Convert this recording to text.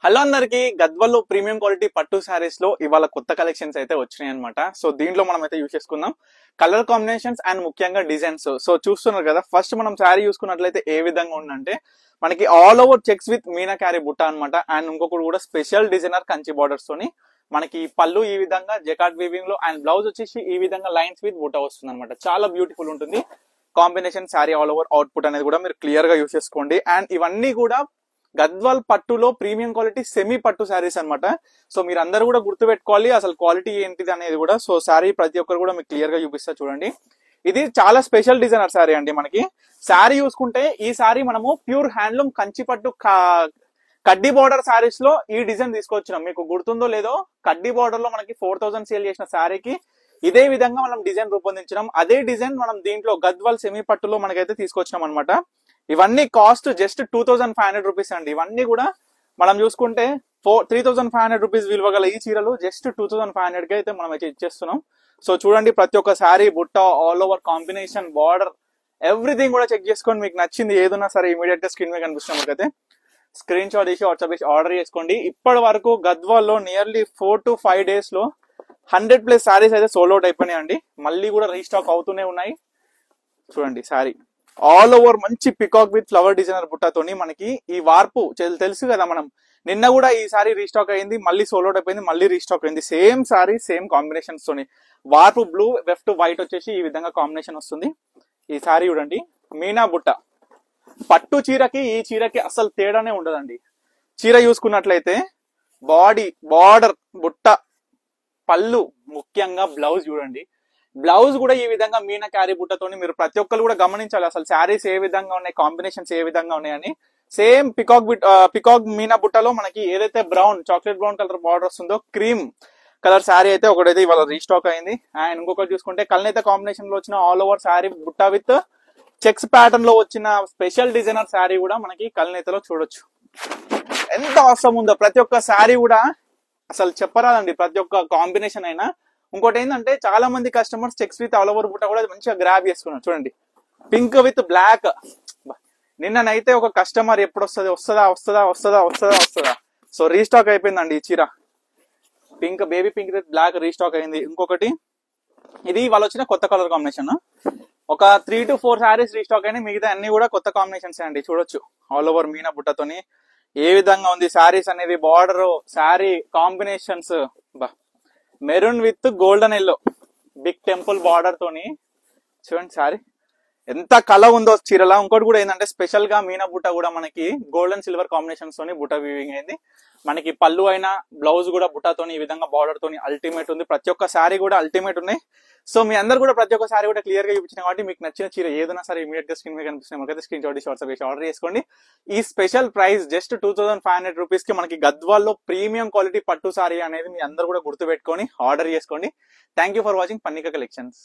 Hello అందరికి గద్వాల్లో premium quality పట్టు సారీస్ లో ఇవాళ కొత్త కలెక్షన్స్ అయితే వచ్చినాయి అనమాట. సో దీంట్లో మనం అయితే యూస్ చేసుకుందాం కలర్ కాంబినేషన్స్ అండ్ ముఖ్యంగా డిజైన్స్. సో చూస్తున్నారు కదా, ఫస్ట్ మనం శారీ చూసుకున్నట్లయితే ఏ విధంగా ఉందంటే మనకి all over checks with meenakari బుట్ట అనమాట. అండ్ ఇంకొకటి కూడా స్పెషల్ డిజైనర్ కంచి బార్డర్స్ తోని మనకి పళ్ళు ఈ విధంగా జకాట్ వీవింగ్ లో అండ్ బ్లౌజ్ వచ్చేసి ఈ విధంగా లైన్స్ విత్ బుట్ట వస్తుంది అనమాట. చాలా బ్యూటిఫుల్ ఉంటుంది combination. Sari all over output అనేది కూడా మీరు క్లియర్ గా యూస్ చేసుకోండి. అండ్ ఇవన్నీ కూడా గద్వాల్ పట్టులో ప్రీమియం క్వాలిటీ సెమీ పట్టు శారీస్ అనమాట. సో మీరు అందరూ కూడా గుర్తుపెట్టుకోవాలి అసలు క్వాలిటీ ఏంటిది అనేది కూడా. సో శారీ ప్రతి ఒక్కరు కూడా మీకు క్లియర్ గా చూపిస్తా చూడండి. ఇది చాలా స్పెషల్ డిజైనర్ శారీ అండి. మనకి శారీ చూసుకుంటే ఈ శారీ మనము ప్యూర్ హ్యాండ్లూమ్ కంచి పట్టు కడ్డీ బార్డర్ శారీస్ లో ఈ డిజైన్ తీసుకొచ్చినాం. మీకు గుర్తుందో లేదో, కడ్డీ బార్డర్ లో మనకి 4000 సేల్ చేసిన శారీకి ఇదే విధంగా మనం డిజైన్ రూపొందించినాం. అదే డిజైన్ మనం దీంట్లో గద్వాల్ సెమీ పట్టులో మనకైతే తీసుకొచ్చినాం అనమాట. ఇవన్నీ కాస్ట్ జస్ట్ 2500 రూపీస్ అండి. ఇవన్నీ కూడా మనం చూసుకుంటే 3500 రూపీస్ విలువ గల ఈ చీరలు జస్ట్ 2500 కి అయితే మనం అయితే ఇచ్చేస్తున్నాం. సో చూడండి, ప్రతి ఒక్క శారీ బుట్ట all over combination border everything కూడా చెక్ చేసుకొని మీకు నచ్చింది ఏదన్నా సరే ఇమీడియట్ గా స్క్రీన్ మీద కనిపిస్తున్న మనకైతే స్క్రీన్ షాట్ తీసి వాట్సాప్ చేసి ఆర్డర్ చేసుకోండి. ఇప్పటి వరకు గద్వాల్లో నియర్లీ 4 to 5 days లో 100+ శారీస్ అయితే సోల్డ్ అవుట్ అయిపోయినాయి అండి. మళ్ళీ కూడా రీస్టాక్ అవుతూనే ఉన్నాయి. చూడండి శారీ ఆల్ ఓవర్ మంచి పికాక్ విత్ ఫ్లవర్ డిజైనర్ బుట్టతోని మనకి ఈ వార్పు తెలుసు కదా. మనం నిన్న కూడా ఈ సారీ రీస్టాక్ అయింది, మళ్ళీ సోల్డ్ అవుట్ అయిపోయింది, మళ్ళీ రీస్టాక్ అయింది. సేమ్ సారీ సేమ్ కాంబినేషన్స్ తోని వార్పు బ్లూ లెఫ్ట్ వైట్ వచ్చేసి ఈ విధంగా కాంబినేషన్ వస్తుంది. ఈ సారీ చూడండి, మీనా బుట్ట పట్టు చీరకి ఈ చీరకి అసలు తేడానే ఉండదండి. చీర చూసుకున్నట్లయితే బాడీ బార్డర్ బుట్ట పళ్ళు ముఖ్యంగా బ్లౌజ్ చూడండి. బ్లౌజ్ కూడా ఈ విధంగా మీనా క్యారీ బుట్టతోని మీరు ప్రతి ఒక్కరు కూడా గమనించాలి అసలు శారీస్ ఏ విధంగా ఉన్నాయి, కాంబినేషన్స్ ఏ విధంగా ఉన్నాయని. సేమ్ పికాక్ మీనా బుట్టలో మనకి ఏదైతే brown chocolate brown colour border వస్తుందో క్రీమ్ కలర్ శారీ అయితే ఒకటైతే ఇవాళ రీస్టాక్ అయింది. అండ్ ఇంకొకటి చూసుకుంటే కల్నేత కాంబినేషన్ లో వచ్చిన ఆల్ ఓవర్ శారీ బుట్ట విత్ చెక్స్ ప్యాటర్న్ లో వచ్చిన స్పెషల్ డిజైనర్ శారీ కూడా మనకి కల్నేతలో చూడొచ్చు. ఎంత అవసరం ఉందో ప్రతి ఒక్క శారీ కూడా అసలు చెప్పరాదండి, ప్రతి ఒక్క కాంబినేషన్ అయినా. ఇంకోటి ఏంటంటే చాలా మంది customers checks with all over బుట్ట కూడా మంచిగా గ్రాబ్ చేసుకున్నారు. చూడండి, పింక్ విత్ బ్లాక్. నిన్ననైతే ఒక కస్టమర్ ఎప్పుడు వస్తుందా సో రీస్టాక్ అయిపోయిందండి ఈ చీర. Pink baby pink with black restock అయింది. ఇంకొకటి ఇది వాళ్ళు వచ్చిన కొత్త కలర్ కాంబినేషన్. ఒక 3 to 4 శారీస్ రీస్టాక్ అయినాయి, మిగతా అన్ని కూడా కొత్త కాంబినేషన్స్ అండి. చూడొచ్చు ఆల్ ఓవర్ మీనా బుట్టతోని ఏ విధంగా ఉంది శారీస్ అనేది. Border saree combinations maroon with golden yellow big temple border తోని చూడండి శారీ ఎంత కళ ఉందో చీరలా. ఇంకోటి కూడా ఏంటంటే స్పెషల్ గా మీనా బుట్ట కూడా మనకి గోల్డెన్ సిల్వర్ కాంబినేషన్స్ తోని బుట్ట వీవింగ్ అయింది. మనకి పళ్ళు అయినా బ్లౌజ్ కూడా బుట్టతోని ఈ విధంగా బార్డర్ తోని అల్టిమేట్ ఉంది. ప్రతి ఒక్క శారీ కూడా అల్టిమేట్ ఉన్నాయి. సో మీ అందరు కూడా ప్రతి ఒక్క శారీ కూడా క్లియర్ గా చూపించిన కాబట్టి మీకు నచ్చిన చీర ఏదైనా సరే ఇమీడియట్ గా స్క్రీన్ మీద కనిపిస్తుంది మనకైతే స్క్రీన్ షాట్ వాట్సాప్ చేసి ఆర్డర్ చేసుకోండి. ఈ స్పెషల్ ప్రైస్ జస్ట్ 2500 రూపీస్ కి మనకి గద్వాల్లో ప్రీమియం క్వాలిటీ పట్టు సారీ అనేది మీ అందరు కూడా గుర్తుపెట్టుకొని ఆర్డర్ చేసుకోండి. Thank you for watching Pannika collections.